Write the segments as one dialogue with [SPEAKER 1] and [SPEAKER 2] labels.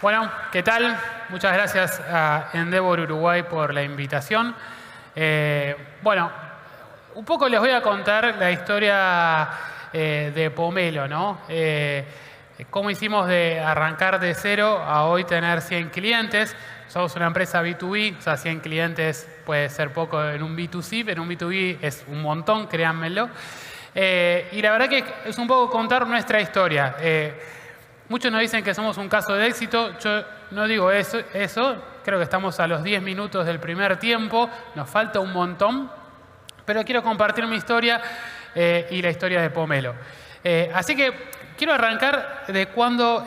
[SPEAKER 1] Bueno, ¿qué tal? Muchas gracias a Endeavor Uruguay por la invitación. Bueno, un poco les voy a contar la historia de Pomelo, ¿no? Cómo hicimos de arrancar de cero a hoy tener 100 clientes. Somos una empresa B2B, o sea, 100 clientes puede ser poco en un B2C, pero en un B2B es un montón, créanmelo. Y la verdad que es un poco contar nuestra historia. Muchos nos dicen que somos un caso de éxito. Yo no digo eso. Creo que estamos a los 10 minutos del primer tiempo. Nos falta un montón. Pero quiero compartir mi historia y la historia de Pomelo. Así que quiero arrancar de cuándo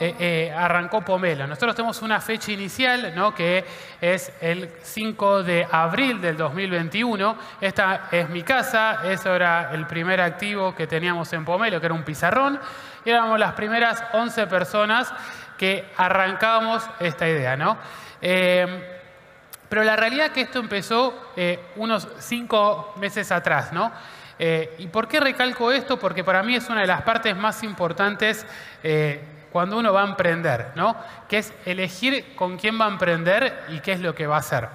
[SPEAKER 1] arrancó Pomelo. Nosotros tenemos una fecha inicial, ¿no? Que es el 5 de abril del 2021. Esta es mi casa. Eso era el primer activo que teníamos en Pomelo, que era un pizarrón. Y éramos las primeras 11 personas que arrancábamos esta idea, ¿no? Pero la realidad es que esto empezó unos 5 meses atrás, ¿no? ¿Y por qué recalco esto? Porque para mí es una de las partes más importantes cuando uno va a emprender, ¿no? Que es elegir con quién va a emprender y qué es lo que va a hacer.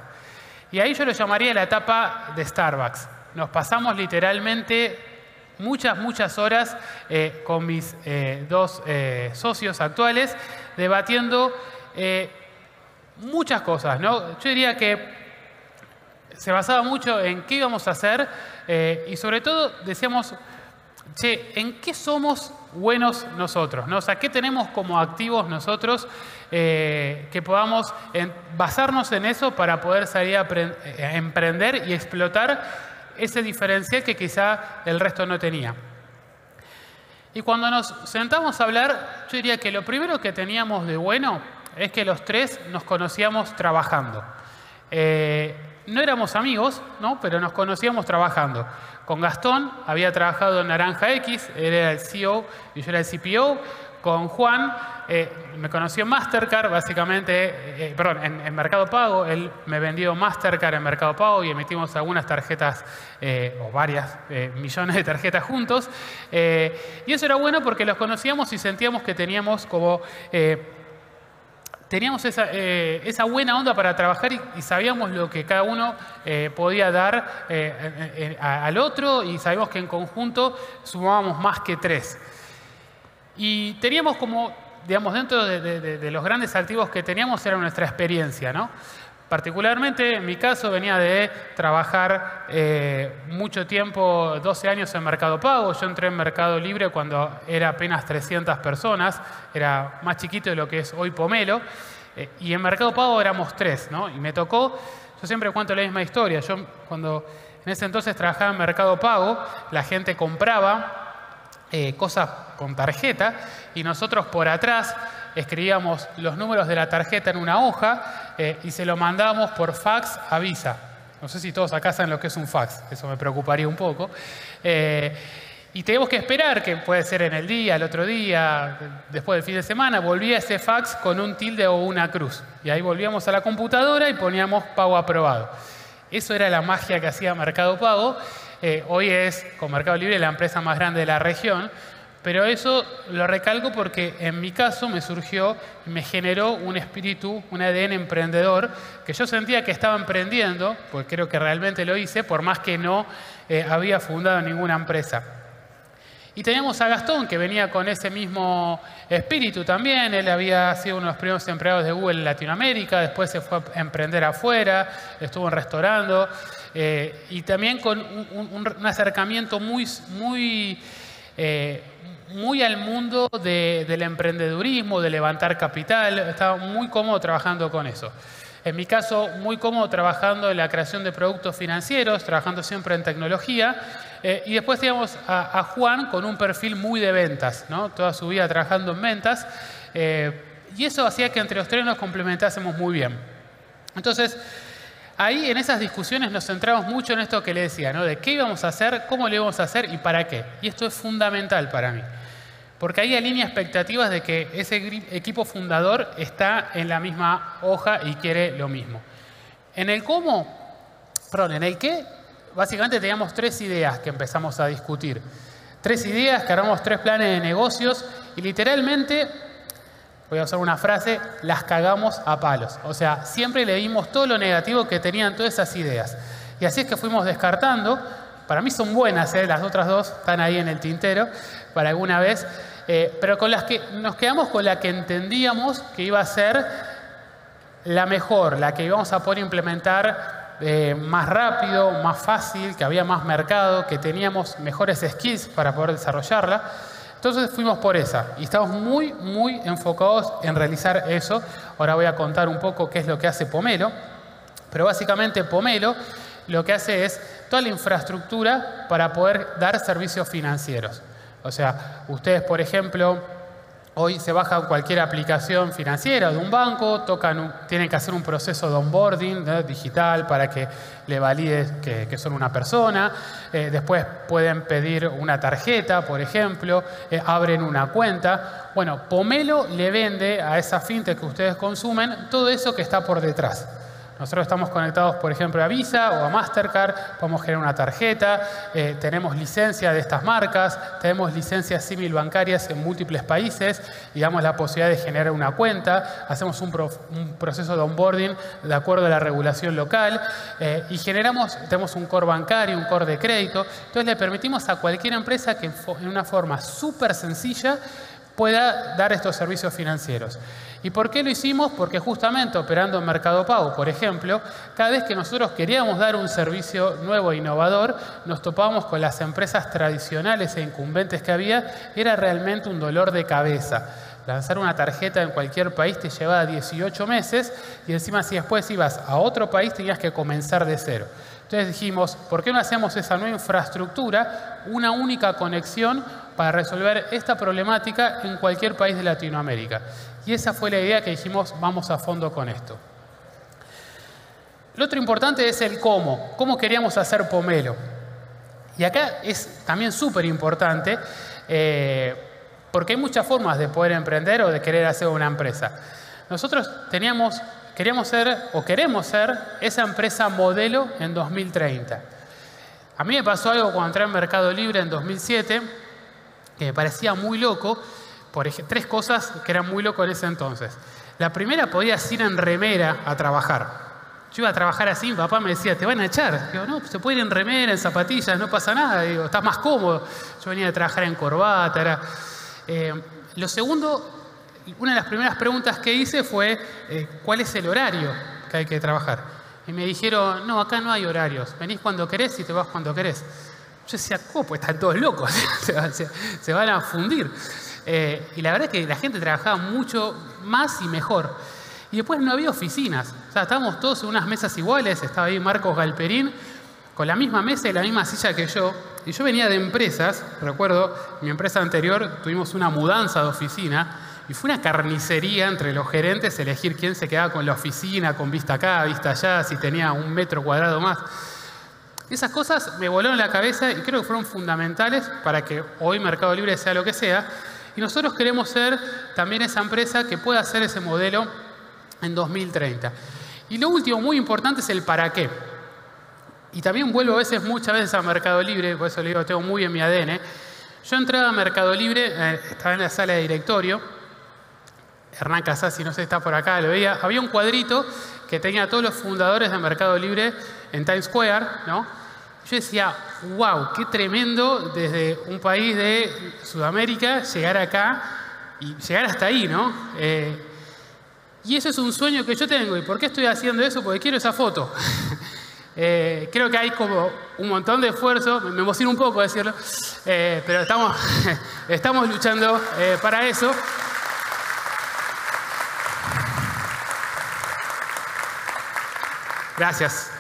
[SPEAKER 1] Y ahí yo lo llamaría la etapa de Starbucks. Nos pasamos literalmente muchas horas con mis dos socios actuales debatiendo muchas cosas, ¿no? Yo diría que se basaba mucho en qué íbamos a hacer y sobre todo decíamos, che, ¿en qué somos buenos nosotros, ¿no? O sea, ¿qué tenemos como activos nosotros que podamos basarnos en eso para poder salir a emprender y explotar ese diferencial que quizá el resto no tenía? Y cuando nos sentamos a hablar, yo diría que lo primero que teníamos de bueno es que los tres nos conocíamos trabajando. No éramos amigos, ¿no? Pero nos conocíamos trabajando. Con Gastón había trabajado en Naranja X, él era el CEO y yo era el CPO. Con Juan me conoció en Mastercard, básicamente, en Mercado Pago. Él me vendió Mastercard en Mercado Pago y emitimos algunas tarjetas, o varias, millones de tarjetas juntos. Y eso era bueno porque los conocíamos y sentíamos que teníamos como... Teníamos esa buena onda para trabajar y sabíamos lo que cada uno podía dar al otro y sabíamos que en conjunto sumábamos más que 3. Y teníamos como, digamos, dentro de los grandes activos que teníamos era nuestra experiencia, ¿no? Particularmente, en mi caso, venía de trabajar mucho tiempo, 12 años en Mercado Pago. Yo entré en Mercado Libre cuando era apenas 300 personas. Era más chiquito de lo que es hoy Pomelo. Y en Mercado Pago éramos 3, ¿no? Y me tocó, yo siempre cuento la misma historia. Yo cuando en ese entonces trabajaba en Mercado Pago, la gente compraba cosas con tarjeta y nosotros por atrás escribíamos los números de la tarjeta en una hoja y se lo mandábamos por fax a Visa. No sé si todos acá saben lo que es un fax, eso me preocuparía un poco. Y teníamos que esperar, que puede ser en el día, el otro día, después del fin de semana, volvía ese fax con un tilde o una cruz. Y ahí volvíamos a la computadora y poníamos pago aprobado. Eso era la magia que hacía Mercado Pago. Hoy es, con Mercado Libre, la empresa más grande de la región. Pero eso lo recalco porque en mi caso me surgió y me generó un espíritu, un ADN emprendedor, que yo sentía que estaba emprendiendo, porque creo que realmente lo hice, por más que no había fundado ninguna empresa. Y teníamos a Gastón, que venía con ese mismo espíritu también. Él había sido uno de los primeros empleados de Google en Latinoamérica, después se fue a emprender afuera, estuvo en restaurando, y también con un acercamiento muy al mundo del emprendedurismo, de levantar capital. Estaba muy cómodo trabajando con eso. En mi caso, muy cómodo trabajando en la creación de productos financieros, trabajando siempre en tecnología. Y después teníamos a Juan con un perfil muy de ventas, ¿no? Toda su vida trabajando en ventas. Y eso hacía que entre los tres nos complementásemos muy bien. Entonces, ahí en esas discusiones nos centramos mucho en esto que le decía, ¿no? De qué íbamos a hacer, cómo lo íbamos a hacer y para qué. Y esto es fundamental para mí. Porque ahí alinea expectativas de que ese equipo fundador está en la misma hoja y quiere lo mismo. En el qué, básicamente teníamos 3 ideas que empezamos a discutir. 3 ideas, cargamos 3 planes de negocios y literalmente voy a usar una frase, las cagamos a palos. O sea, siempre le dimos todo lo negativo que tenían todas esas ideas. Y así es que fuimos descartando. Para mí son buenas, las otras dos están ahí en el tintero para alguna vez. Pero con las que nos quedamos con la que entendíamos que iba a ser la mejor, la que íbamos a poder implementar más rápido, más fácil, que había más mercado, que teníamos mejores skills para poder desarrollarla. Entonces fuimos por esa y estamos muy, muy enfocados en realizar eso. Ahora voy a contar un poco qué es lo que hace Pomelo. Pero básicamente Pomelo lo que hace es toda la infraestructura para poder dar servicios financieros. O sea, ustedes, por ejemplo, hoy se bajan cualquier aplicación financiera de un banco, tienen que hacer un proceso de onboarding, ¿no?, digital para que le valide que son una persona. Después pueden pedir una tarjeta, por ejemplo, abren una cuenta. Bueno, Pomelo le vende a esa fintech que ustedes consumen todo eso que está por detrás. Nosotros estamos conectados, por ejemplo, a Visa o a Mastercard, podemos generar una tarjeta, tenemos licencia de estas marcas, tenemos licencias símil bancarias en múltiples países y damos la posibilidad de generar una cuenta, hacemos un proceso de onboarding de acuerdo a la regulación local y tenemos un core bancario, un core de crédito. Entonces le permitimos a cualquier empresa que en una forma súper sencilla pueda dar estos servicios financieros. ¿Y por qué lo hicimos? Porque justamente operando en Mercado Pago, por ejemplo, cada vez que nosotros queríamos dar un servicio nuevo e innovador, nos topábamos con las empresas tradicionales e incumbentes que había, era realmente un dolor de cabeza. Lanzar una tarjeta en cualquier país te llevaba 18 meses y encima si después ibas a otro país tenías que comenzar de cero. Entonces dijimos, ¿por qué no hacemos esa nueva infraestructura, una única conexión para resolver esta problemática en cualquier país de Latinoamérica? Y esa fue la idea que dijimos, vamos a fondo con esto. Lo otro importante es el cómo. ¿Cómo queríamos hacer Pomelo? Y acá es también súper importante porque hay muchas formas de poder emprender o de querer hacer una empresa. Nosotros queremos ser esa empresa modelo en 2030. A mí me pasó algo cuando entré en Mercado Libre en 2007 que me parecía muy loco. Por ejemplo, 3 cosas que eran muy locos en ese entonces. La primera, podías ir en remera a trabajar. Yo iba a trabajar así, mi papá me decía, te van a echar. Digo, no, se puede ir en remera, en zapatillas, no pasa nada. Digo, estás más cómodo. Yo venía a trabajar en corbata. Lo segundo, una de las primeras preguntas que hice fue, ¿cuál es el horario que hay que trabajar? Y me dijeron, no, acá no hay horarios. Venís cuando querés y te vas cuando querés. Yo decía, ¿cómo? Pues están todos locos. se van a fundir. Y la verdad es que la gente trabajaba mucho más y mejor. Y después no había oficinas. O sea, estábamos todos en unas mesas iguales. Estaba ahí Marcos Galperín con la misma mesa y la misma silla que yo. Y yo venía de empresas. Recuerdo, en mi empresa anterior tuvimos una mudanza de oficina. Y fue una carnicería entre los gerentes elegir quién se quedaba con la oficina, con vista acá, vista allá, si tenía 1 metro cuadrado más. Esas cosas me volaron la cabeza y creo que fueron fundamentales para que hoy Mercado Libre sea lo que sea. Y nosotros queremos ser también esa empresa que pueda hacer ese modelo en 2030. Y lo último, muy importante, es el para qué. Y también vuelvo muchas veces a Mercado Libre, por eso le digo, lo tengo muy en mi ADN. Yo entraba a Mercado Libre, estaba en la sala de directorio. Hernán Casasi, no sé si está por acá, lo veía. Había un cuadrito que tenía a todos los fundadores de Mercado Libre en Times Square, ¿no? Yo decía, wow, qué tremendo desde un país de Sudamérica llegar acá y llegar hasta ahí, ¿no? Y eso es un sueño que yo tengo. ¿Y por qué estoy haciendo eso? Porque quiero esa foto. Creo que hay como un montón de esfuerzo, me emociona un poco decirlo, pero estamos luchando para eso. Gracias.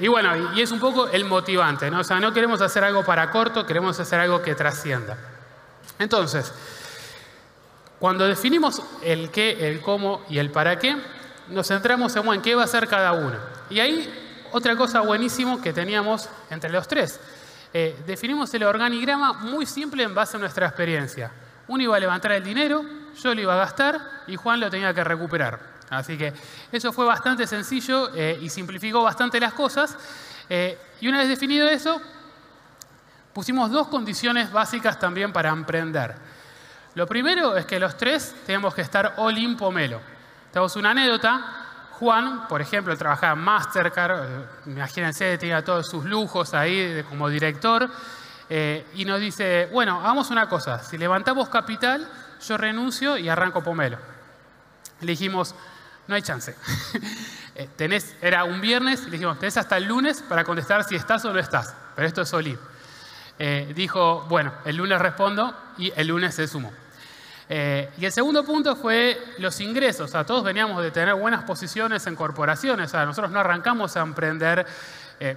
[SPEAKER 1] Y bueno, y es un poco el motivante, ¿no? O sea, no queremos hacer algo para corto, queremos hacer algo que trascienda. Entonces, cuando definimos el qué, el cómo y el para qué, nos centramos en qué va a hacer cada uno. Y ahí, otra cosa buenísimo que teníamos entre los 3. Definimos el organigrama muy simple en base a nuestra experiencia. Uno iba a levantar el dinero, yo lo iba a gastar y Juan lo tenía que recuperar. Así que eso fue bastante sencillo y simplificó bastante las cosas. Y una vez definido eso, pusimos 2 condiciones básicas también para emprender. Lo primero es que los tres tenemos que estar all in Pomelo. Tenemos una anécdota. Juan, por ejemplo, trabajaba en Mastercard, imagínense, tenía todos sus lujos ahí como director, y nos dice, bueno, hagamos una cosa, si levantamos capital, yo renuncio y arranco Pomelo. Le dijimos, no hay chance. Era un viernes, le dijimos, tenés hasta el lunes para contestar si estás o no estás, pero esto es all-in. Dijo, bueno, el lunes respondo y el lunes se sumó. Y el segundo punto fue los ingresos. O sea, todos veníamos de tener buenas posiciones en corporaciones. O sea, nosotros no arrancamos a emprender,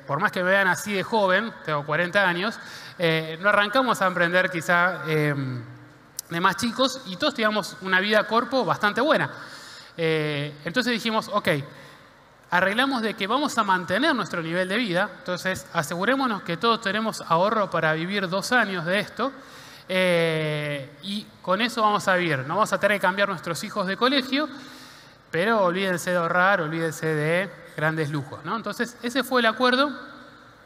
[SPEAKER 1] por más que me vean así de joven, tengo 40 años, no arrancamos a emprender quizá de más chicos y todos teníamos una vida corpo bastante buena. Entonces dijimos, ok, arreglamos de que vamos a mantener nuestro nivel de vida. Entonces asegurémonos que todos tenemos ahorro para vivir 2 años de esto. Y con eso vamos a vivir. No vamos a tener que cambiar nuestros hijos de colegio, pero olvídense de ahorrar, olvídense de grandes lujos, ¿no? Entonces, ese fue el acuerdo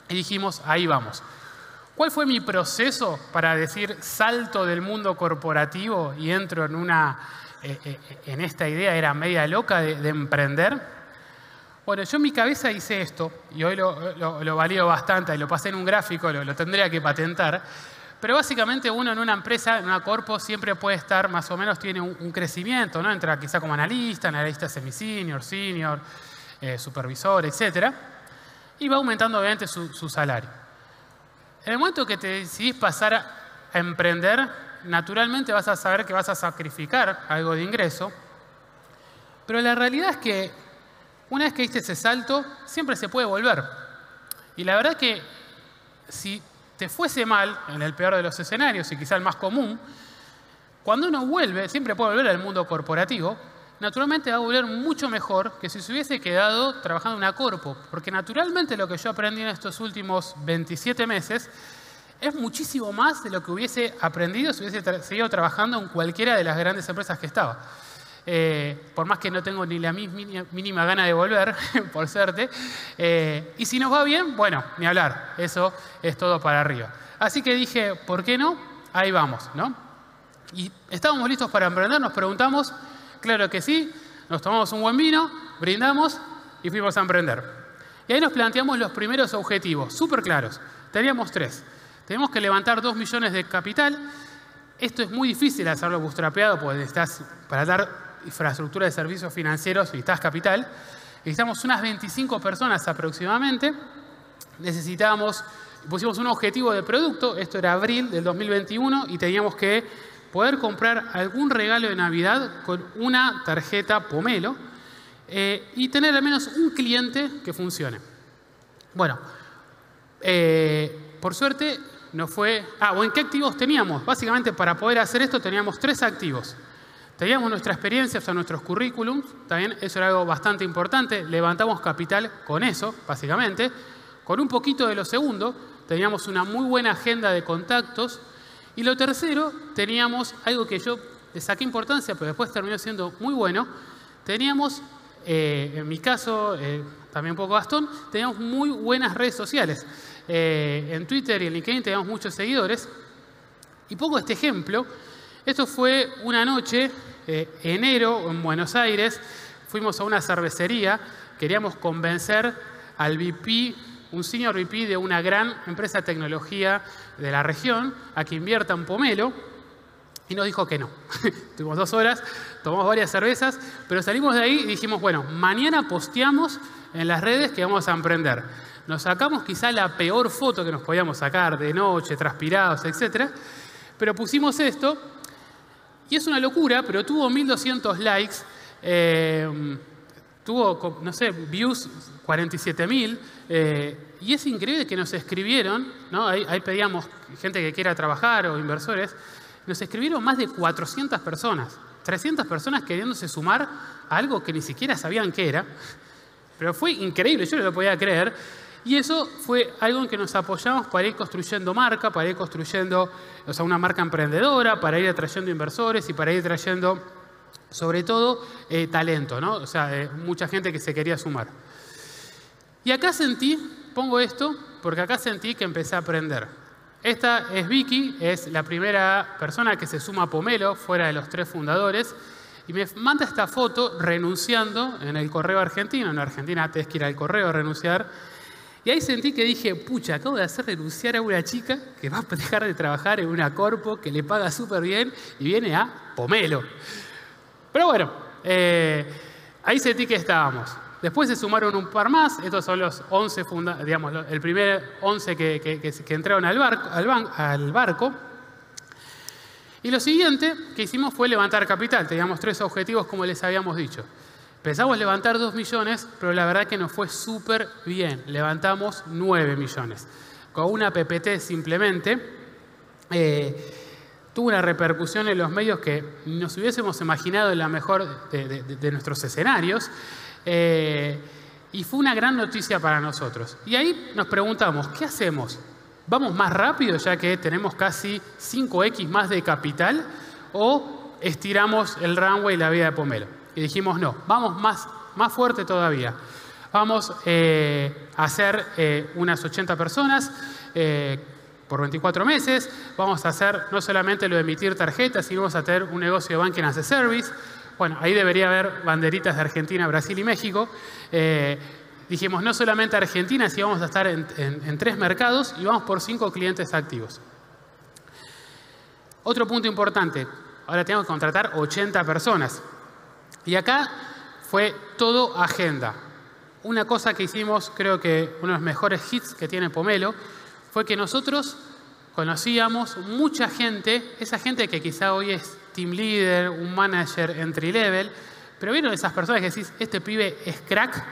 [SPEAKER 1] y dijimos, ahí vamos. ¿Cuál fue mi proceso para decir salto del mundo corporativo y entro en esta idea, era media loca de emprender? Bueno, yo en mi cabeza hice esto, y hoy lo valido bastante, y lo pasé en un gráfico, lo tendría que patentar. Pero básicamente uno en una empresa, en una corpo, siempre puede estar, más o menos tiene un crecimiento, ¿no? Entra quizá como analista semi-senior, senior, supervisor, etc. Y va aumentando obviamente su salario. En el momento que te decidís pasar a emprender, naturalmente vas a saber que vas a sacrificar algo de ingreso. Pero la realidad es que una vez que diste ese salto, siempre se puede volver. Y la verdad que si te fuese mal, en el peor de los escenarios y quizá el más común, cuando uno vuelve, siempre puede volver al mundo corporativo, naturalmente va a volver mucho mejor que si se hubiese quedado trabajando en una corpo. Porque naturalmente lo que yo aprendí en estos últimos 27 meses es muchísimo más de lo que hubiese aprendido si hubiese seguido trabajando en cualquiera de las grandes empresas que estaba. Por más que no tengo ni la mínima gana de volver, por suerte. Y si nos va bien, bueno, ni hablar. Eso es todo para arriba. Así que dije, ¿por qué no? Ahí vamos, ¿no? Y estábamos listos para emprender, nos preguntamos, claro que sí, nos tomamos un buen vino, brindamos y fuimos a emprender. Y ahí nos planteamos los primeros objetivos, súper claros. Teníamos 3. Tenemos que levantar 2 millones de capital. Esto es muy difícil hacerlo bootstrapeado porque necesitas, para dar infraestructura de servicios financieros, necesitas capital. Necesitamos unas 25 personas aproximadamente. Pusimos un objetivo de producto, esto era abril del 2021, y teníamos que poder comprar algún regalo de Navidad con una tarjeta Pomelo y tener al menos un cliente que funcione. Bueno, por suerte no fue... ¿en qué activos teníamos? Básicamente para poder hacer esto teníamos 3 activos. Teníamos nuestra experiencia, o sea, nuestros currículums, también eso era algo bastante importante, levantamos capital con eso, básicamente. Con un poquito de lo segundo, teníamos una muy buena agenda de contactos. Y lo tercero, teníamos algo que yo le saqué importancia, pero después terminó siendo muy bueno. Teníamos, en mi caso, también un poco Gastón, teníamos muy buenas redes sociales. En Twitter y en LinkedIn teníamos muchos seguidores. Y pongo este ejemplo. Esto fue una noche, enero, en Buenos Aires. Fuimos a una cervecería. Queríamos convencer al VP, un senior VP de una gran empresa de tecnología de la región, a que invierta en Pomelo. Y nos dijo que no. Tuvimos 2 horas, tomamos varias cervezas, pero salimos de ahí y dijimos, bueno, mañana posteamos en las redes que vamos a emprender. Nos sacamos quizá la peor foto que nos podíamos sacar, de noche, transpirados, etc. Pero pusimos esto. Y es una locura, pero tuvo 1.200 likes, tuvo, no sé, views 47.000, y es increíble que nos escribieron, ¿no? Ahí pedíamos gente que quiera trabajar o inversores, nos escribieron más de 400 personas, 300 personas queriéndose sumar a algo que ni siquiera sabían qué era, pero fue increíble, yo no lo podía creer. Y eso fue algo en que nos apoyamos para ir construyendo marca, para ir construyendo, o sea, una marca emprendedora, para ir atrayendo inversores y para ir trayendo, sobre todo, talento, ¿no? O sea, mucha gente que se quería sumar. Y acá pongo esto, porque acá sentí que empecé a aprender. Esta es Vicky, es la primera persona que se suma a Pomelo, fuera de los 3 fundadores, y me manda esta foto renunciando en el correo argentino. En Argentina tenés que ir al correo a renunciar. Y ahí sentí que dije, pucha, acabo de hacer renunciar a una chica que va a dejar de trabajar en una corpo que le paga súper bien y viene a Pomelo. Pero bueno, ahí sentí que estábamos. Después se sumaron un par más. Estos son los 11, digamos, el primer 11 que entraron al barco. Y lo siguiente que hicimos fue levantar capital. Teníamos 3 objetivos, como les habíamos dicho. Pensamos levantar 2 millones, pero la verdad que nos fue súper bien. Levantamos 9 millones. Con una PPT simplemente. Tuvo una repercusión en los medios que nos hubiésemos imaginado en la mejor de nuestros escenarios. Y fue una gran noticia para nosotros. Y ahí nos preguntamos, ¿qué hacemos? ¿Vamos más rápido ya que tenemos casi 5x más de capital? ¿O estiramos el runway y la vida de Pomelo? Y dijimos, no, vamos más fuerte todavía. Vamos a hacer unas 80 personas por 24 meses. Vamos a hacer no solamente lo de emitir tarjetas, sino vamos a tener un negocio de Banking as a Service. Bueno, ahí debería haber banderitas de Argentina, Brasil y México. Dijimos, no solamente Argentina, sino vamos a estar en 3 mercados y vamos por 5 clientes activos. Otro punto importante, ahora tengo que contratar 80 personas. Y acá fue todo agenda. Una cosa que hicimos, creo que uno de los mejores hits que tiene Pomelo, fue que nosotros conocíamos mucha gente, esa gente que quizá hoy es team leader, un manager entry level, pero vieron esas personas que decís, este pibe es crack,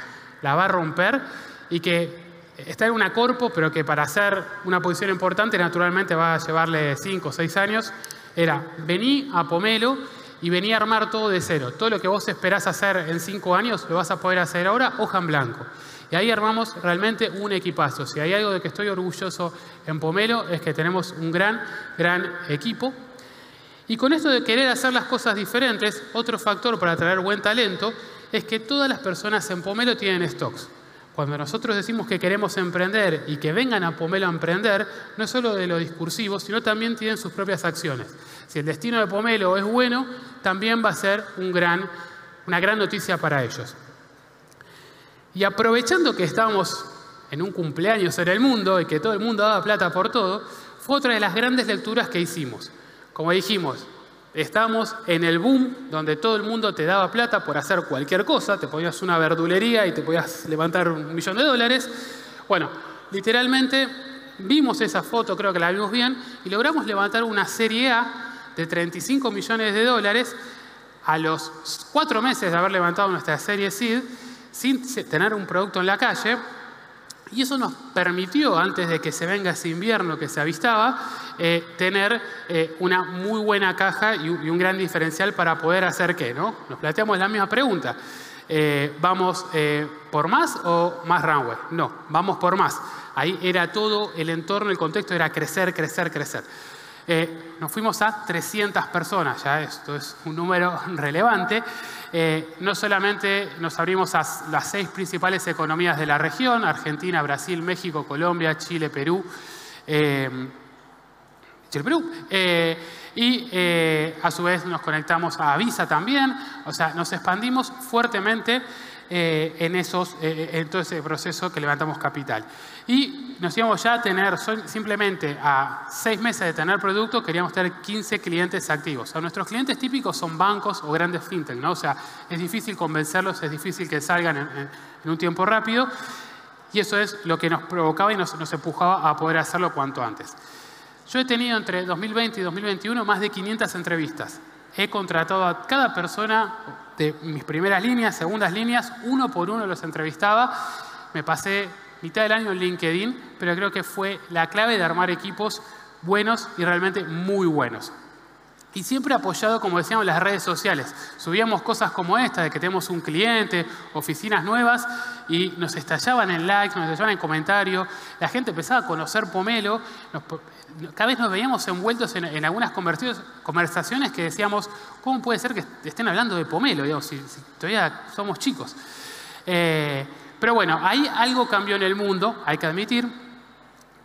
[SPEAKER 1] la va a romper, y que está en una corpo, pero que para hacer una posición importante naturalmente va a llevarle 5 o 6 años. Era, vení a Pomelo y vení a armar todo de cero. Todo lo que vos esperás hacer en 5 años lo vas a poder hacer ahora, hoja en blanco. Y ahí armamos realmente un equipazo. Si hay algo de que estoy orgulloso en Pomelo es que tenemos un gran equipo. Y con esto de querer hacer las cosas diferentes, otro factor para atraer buen talento es que todas las personas en Pomelo tienen stocks. Cuando nosotros decimos que queremos emprender y que vengan a Pomelo a emprender, no es solo de lo discursivo, sino también tienen sus propias acciones. Si el destino de Pomelo es bueno, también va a ser una gran noticia para ellos. Y aprovechando que estamos en un cumpleaños en el mundo y que todo el mundo daba plata por todo, fue otra de las grandes lecturas que hicimos. Como dijimos, estamos en el boom donde todo el mundo te daba plata por hacer cualquier cosa. Te ponías una verdulería y te podías levantar $1 millón. Bueno, literalmente vimos esa foto, creo que la vimos bien, y logramos levantar una serie A de $35 millones a los 4 meses de haber levantado nuestra serie Seed, sin tener un producto en la calle. Y eso nos permitió, antes de que se venga ese invierno que se avistaba, tener una muy buena caja y un gran diferencial para poder hacer ¿qué? ¿No? Nos planteamos la misma pregunta. ¿Vamos por más o más runway? No, vamos por más. Ahí era todo el entorno, el contexto era crecer. Nos fuimos a 300 personas, ya esto es un número relevante. No solamente nos abrimos a las 6 principales economías de la región, Argentina, Brasil, México, Colombia, Chile, Perú. A su vez nos conectamos a Visa también. O sea, nos expandimos fuertemente en todo ese proceso que levantamos capital. Y nos íbamos ya a tener, simplemente a 6 meses de tener producto, queríamos tener 15 clientes activos. O sea, nuestros clientes típicos son bancos o grandes fintech, ¿no? O sea, es difícil convencerlos, es difícil que salgan en un tiempo rápido. Y eso es lo que nos provocaba y nos empujaba a poder hacerlo cuanto antes. Yo he tenido entre 2020 y 2021 más de 500 entrevistas. He contratado a cada persona de mis primeras líneas, segundas líneas, uno por uno los entrevistaba. Me pasé mitad del año en LinkedIn, pero creo que fue la clave de armar equipos buenos y realmente muy buenos. Y siempre apoyado, como decíamos, en las redes sociales. Subíamos cosas como esta, de que tenemos un cliente, oficinas nuevas, y nos estallaban en likes, nos estallaban en comentarios. La gente empezaba a conocer Pomelo. Cada vez nos veíamos envueltos en algunas conversaciones que decíamos, ¿cómo puede ser que estén hablando de Pomelo? Digamos, si todavía somos chicos. Pero bueno, ahí algo cambió en el mundo, hay que admitir.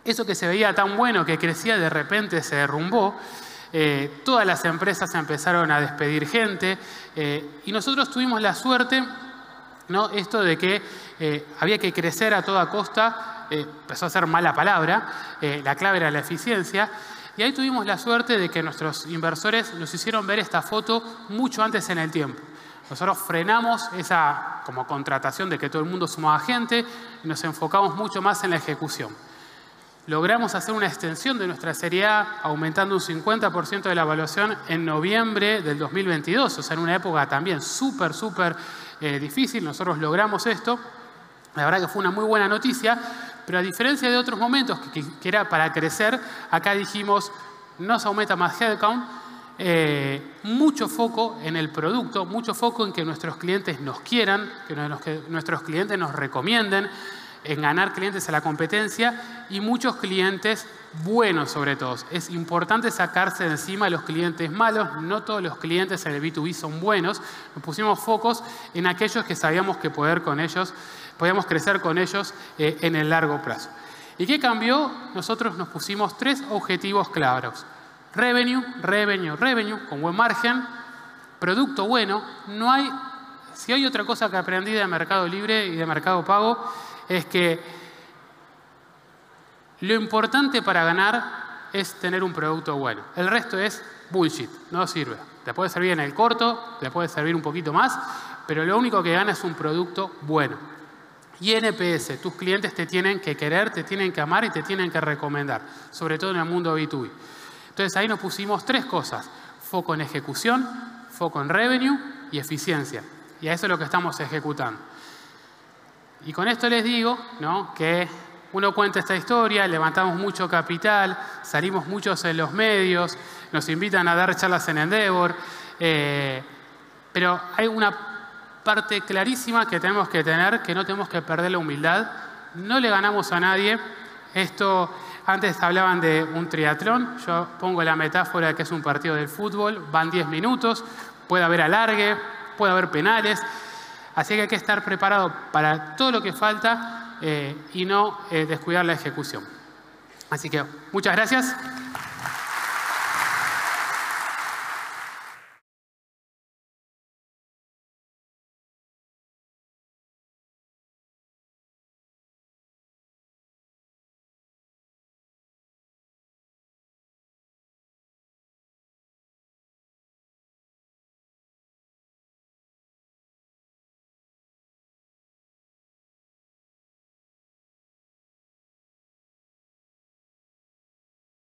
[SPEAKER 1] Eso que se veía tan bueno, que crecía, de repente se derrumbó. Todas las empresas empezaron a despedir gente y nosotros tuvimos la suerte, ¿no? Esto de que había que crecer a toda costa, empezó a ser mala palabra, la clave era la eficiencia. Y ahí tuvimos la suerte de que nuestros inversores nos hicieron ver esta foto mucho antes en el tiempo. Nosotros frenamos esa como contratación de que todo el mundo sumaba gente y nos enfocamos mucho más en la ejecución. Logramos hacer una extensión de nuestra Serie A, aumentando un 50% de la evaluación en noviembre del 2022, o sea, en una época también súper difícil. Nosotros logramos esto. La verdad que fue una muy buena noticia, pero a diferencia de otros momentos que era para crecer, acá dijimos, no se aumenta más headcount, mucho foco en el producto, mucho foco en que nuestros clientes nos quieran, que nuestros clientes nos recomienden, en ganar clientes a la competencia y muchos clientes buenos sobre todo. Es importante sacarse de encima los clientes malos, no todos los clientes en el B2B son buenos. Nos pusimos focos en aquellos que sabíamos que podíamos crecer con ellos en el largo plazo. ¿Y qué cambió? Nosotros nos pusimos 3 objetivos claros. Revenue, con buen margen, producto bueno. Si hay otra cosa que aprendí de Mercado Libre y de Mercado Pago, es que lo importante para ganar es tener un producto bueno. El resto es bullshit, no sirve. Te puede servir en el corto, te puede servir un poquito más, pero lo único que gana es un producto bueno. Y NPS, tus clientes te tienen que querer, te tienen que amar y te tienen que recomendar, sobre todo en el mundo B2B. Entonces ahí nos pusimos 3 cosas: foco en ejecución, foco en revenue y eficiencia. Y a eso es lo que estamos ejecutando. Y con esto les digo, ¿no?, que uno cuenta esta historia, levantamos mucho capital, salimos muchos en los medios, nos invitan a dar charlas en Endeavor, pero hay una parte clarísima que tenemos que tener, que no tenemos que perder la humildad. No le ganamos a nadie. Esto, antes hablaban de un triatlón, yo pongo la metáfora de que es un partido de fútbol, van 10 minutos, puede haber alargue, puede haber penales. Así que hay que estar preparado para todo lo que falta y no descuidar la ejecución. Así que muchas gracias.